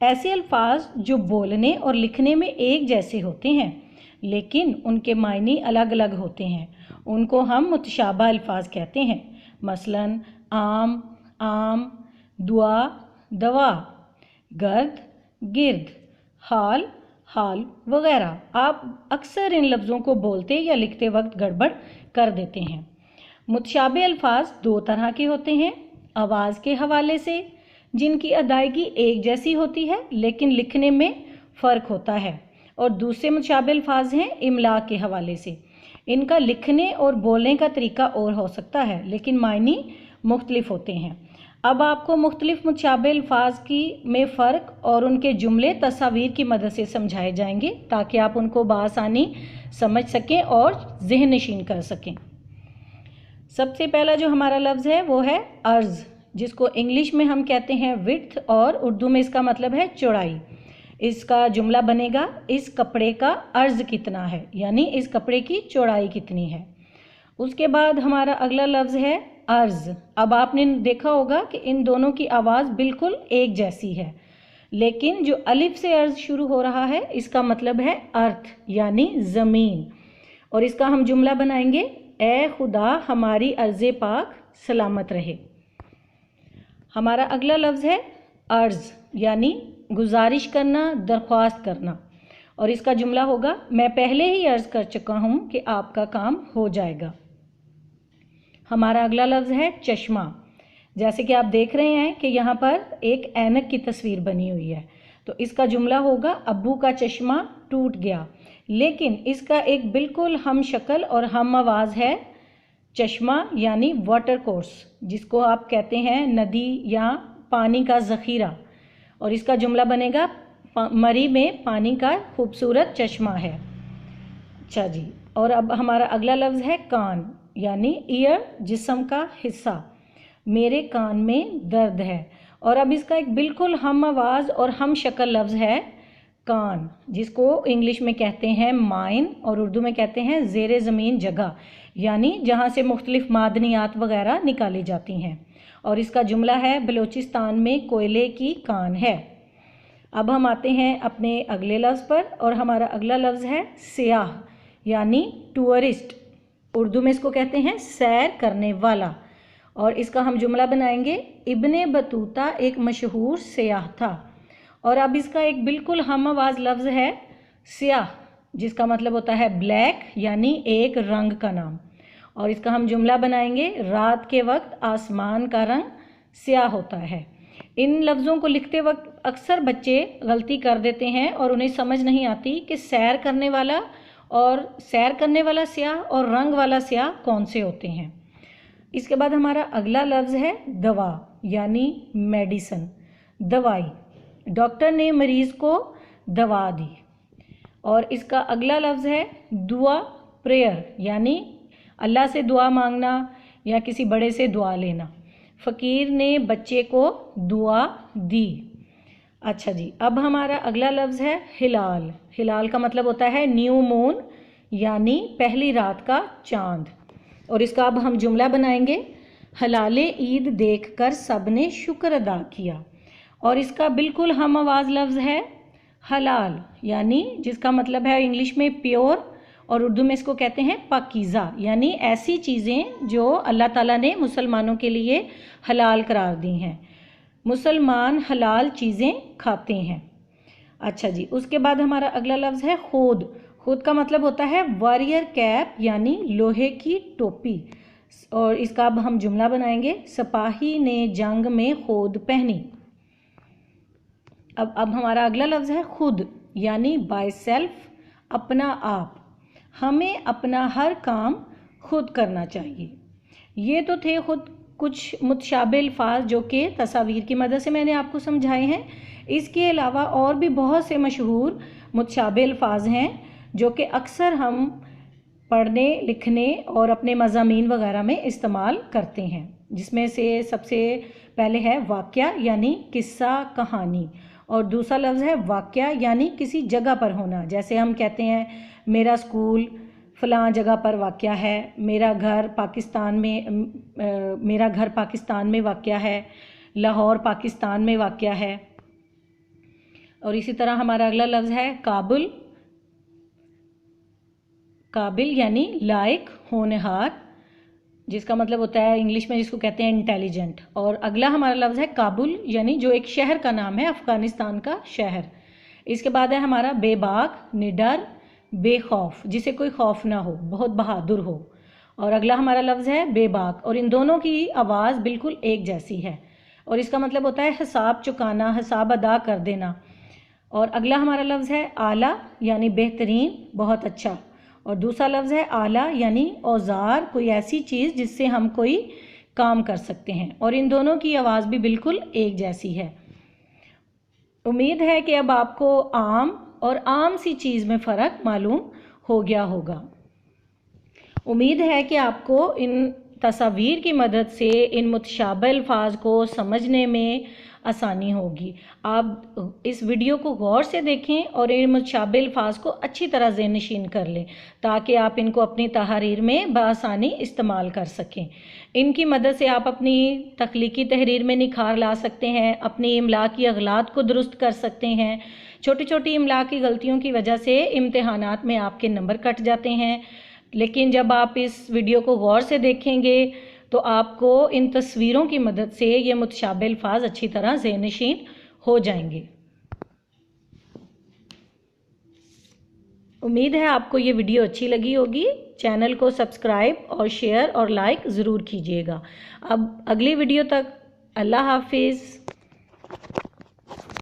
ऐसे अल्फाज जो बोलने और लिखने में एक जैसे होते हैं लेकिन उनके मायने अलग अलग होते हैं, उनको हम मुतशाबा अल्फाज कहते हैं। मसलन आम, आम, दुआ, दवा, गर्द, गिर्द, हाल, हाल वगैरह। आप अक्सर इन लफ्ज़ों को बोलते या लिखते वक्त गड़बड़ कर देते हैं। मुतशाबे अल्फाज दो तरह के होते हैं, आवाज़ के हवाले से जिनकी अदायगी एक जैसी होती है लेकिन लिखने में फ़र्क होता है, और दूसरे मुतशाबे अल्फाज हैं इमला के हवाले से। इनका लिखने और बोलने का तरीका और हो सकता है लेकिन मायने मुख्तलिफ होते हैं। अब आपको मुख्तलिफ मुतशाबे अल्फाज की में फ़र्क और उनके जुमले तस्वीर की मदद से समझाए जाएंगे ताकि आप उनको बआसानी समझ सकें और ज़हन नशीन कर सकें। सबसे पहला जो हमारा लफ्ज़ है वो है अर्ज़, जिसको इंग्लिश में हम कहते हैं विड्थ और उर्दू में इसका मतलब है चौड़ाई। इसका जुमला बनेगा इस कपड़े का अर्ज़ कितना है, यानी इस कपड़े की चौड़ाई कितनी है। उसके बाद हमारा अगला लफ्ज़ है अर्ज़। अब आपने देखा होगा कि इन दोनों की आवाज़ बिल्कुल एक जैसी है, लेकिन जो अलिफ से अर्ज़ शुरू हो रहा है इसका मतलब है अर्थ यानी ज़मीन, और इसका हम जुमला बनाएंगे ए खुदा हमारी अर्ज़ पाक सलामत रहे। हमारा अगला लफ्ज़ है अर्ज़ यानी गुजारिश करना, दरख्वास्त करना, और इसका जुमला होगा मैं पहले ही अर्ज़ कर चुका हूँ कि आपका काम हो जाएगा। हमारा अगला लफ्ज़ है चश्मा। जैसे कि आप देख रहे हैं कि यहाँ पर एक ऐनक की तस्वीर बनी हुई है, तो इसका जुमला होगा अब्बू का चश्मा टूट गया, लेकिन इसका एक बिल्कुल हम शक्ल और हम आवाज़ है चश्मा यानी वाटर कोर्स, जिसको आप कहते हैं नदी या पानी का ज़ख़ीरा, और इसका जुमला बनेगा मरी में पानी का खूबसूरत चश्मा है। अच्छा जी, और अब हमारा अगला लफ्ज़ है कान यानी ईयर, जिस्म का हिस्सा। मेरे कान में दर्द है, और अब इसका एक बिल्कुल हम आवाज़ और हम शक्ल लफ्ज़ है कान, जिसको इंग्लिश में कहते हैं माइन और उर्दू में कहते हैं ज़ेरे ज़मीन जगह, यानी जहाँ से मुख्तलिफ मादनियात वगैरह निकाली जाती हैं, और इसका जुमला है बलूचिस्तान में कोयले की कान है। अब हम आते हैं अपने अगले लफ्ज़ पर, और हमारा अगला लफ्ज़ है सियाह यानी टूरिस्ट। उर्दू में इसको कहते हैं सैर करने वाला, और इसका हम जुमला बनाएंगे इब्ने बतूता एक मशहूर सियाह था, और अब इसका एक बिल्कुल हम आवाज़ लफ्ज़ है सियाह, जिसका मतलब होता है ब्लैक यानी एक रंग का नाम, और इसका हम जुमला बनाएंगे रात के वक्त आसमान का रंग स्याह होता है। इन लफ्ज़ों को लिखते वक्त अक्सर बच्चे गलती कर देते हैं और उन्हें समझ नहीं आती कि सैर करने वाला स्याह और रंग वाला स्याह कौन से होते हैं। इसके बाद हमारा अगला लफ्ज़ है दवा यानी मेडिसन, दवाई। डॉक्टर ने मरीज़ को दवा दी, और इसका अगला लफ्ज़ है दुआ, प्रेयर यानी अल्लाह से दुआ मांगना या किसी बड़े से दुआ लेना। फ़कीर ने बच्चे को दुआ दी। अच्छा जी, अब हमारा अगला लफ्ज़ है हिलाल। हिलाल का मतलब होता है न्यू मून यानी पहली रात का चांद, और इसका अब हम जुमला बनाएंगे हलाले ईद देखकर सब ने शुक्र अदा किया, और इसका बिल्कुल हम आवाज़ लफ्ज़ है हलाल, यानी जिसका मतलब है इंग्लिश में प्योर, और उर्दू में इसको कहते हैं पाकीज़ा, यानी ऐसी चीज़ें जो अल्लाह ताला ने मुसलमानों के लिए हलाल करार दी हैं। मुसलमान हलाल चीज़ें खाते हैं। अच्छा जी, उसके बाद हमारा अगला लफ्ज़ है खुद। खुद का मतलब होता है वॉरियर कैप यानी लोहे की टोपी, और इसका अब हम जुमला बनाएंगे सिपाही ने जंग में खुद पहनी। अब हमारा अगला लफ्ज़ है खुद यानी बाय सेल्फ, अपना आप। हमें अपना हर काम खुद करना चाहिए। ये तो थे खुद कुछ मुतशाबे अल्फाज जो कि तस्वीर की मदद से मैंने आपको समझाए हैं। इसके अलावा और भी बहुत से मशहूर मुतशाबे अल्फाज हैं जो कि अक्सर हम पढ़ने, लिखने और अपने मज़ामीन वगैरह में इस्तेमाल करते हैं, जिसमें से सबसे पहले है वाक़या यानी किस्सा, कहानी, और दूसरा लफ्ज़ है वाक़या यानी किसी जगह पर होना। जैसे हम कहते हैं मेरा स्कूल फ़लाँ जगह पर वाक़या है, मेरा घर पाकिस्तान में वाक़या है, लाहौर पाकिस्तान में वाक़या है। और इसी तरह हमारा अगला लफ्ज़ है काबुल। काबिल यानी लायक, होनहार, जिसका मतलब होता है इंग्लिश में जिसको कहते हैं इंटेलिजेंट। और अगला हमारा लफ्ज़ है काबुल यानी जो एक शहर का नाम है, अफ़गानिस्तान का शहर। इसके बाद है हमारा बेबाक, निडर, बेखौफ, जिसे कोई खौफ ना हो, बहुत बहादुर हो। और अगला हमारा लफ्ज़ है बेबाक, और इन दोनों की आवाज़ बिल्कुल एक जैसी है और इसका मतलब होता है हिसाब चुकाना, हिसाब अदा कर देना। और अगला हमारा लफ्ज़ है आला यानी बेहतरीन, बहुत अच्छा। और दूसरा लफ्ज़ है आला यानी औज़ार, कोई ऐसी चीज़ जिससे हम कोई काम कर सकते हैं। और इन दोनों की आवाज़ भी बिल्कुल एक जैसी है। उम्मीद है कि अब आपको आम और आम सी चीज़ में फ़र्क मालूम हो गया होगा। उम्मीद है कि आपको इन तस्वीर की मदद से इन मुतशाबिह अल्फाज को समझने में आसानी होगी। आप इस वीडियो को गौर से देखें और इन मुतशाबिह अल्फाज को अच्छी तरह ज़हन-नशीन कर लें ताकि आप इनको अपनी तहरीर में बआसानी इस्तेमाल कर सकें। इनकी मदद से आप अपनी तख्लीकी तहरीर में निखार ला सकते हैं, अपनी इमला की अगलात को दुरुस्त कर सकते हैं। छोटी छोटी इमला की गलतियों की वजह से इम्तिहानात में आपके नंबर कट जाते हैं, लेकिन जब आप इस वीडियो को गौर से देखेंगे तो आपको इन तस्वीरों की मदद से ये मुतशाबिह अल्फाज अच्छी तरह ज़हन-नशीन हो जाएंगे। उम्मीद है आपको ये वीडियो अच्छी लगी होगी। चैनल को सब्सक्राइब और शेयर और लाइक ज़रूर कीजिएगा। अब अगली वीडियो तक अल्लाह हाफिज़।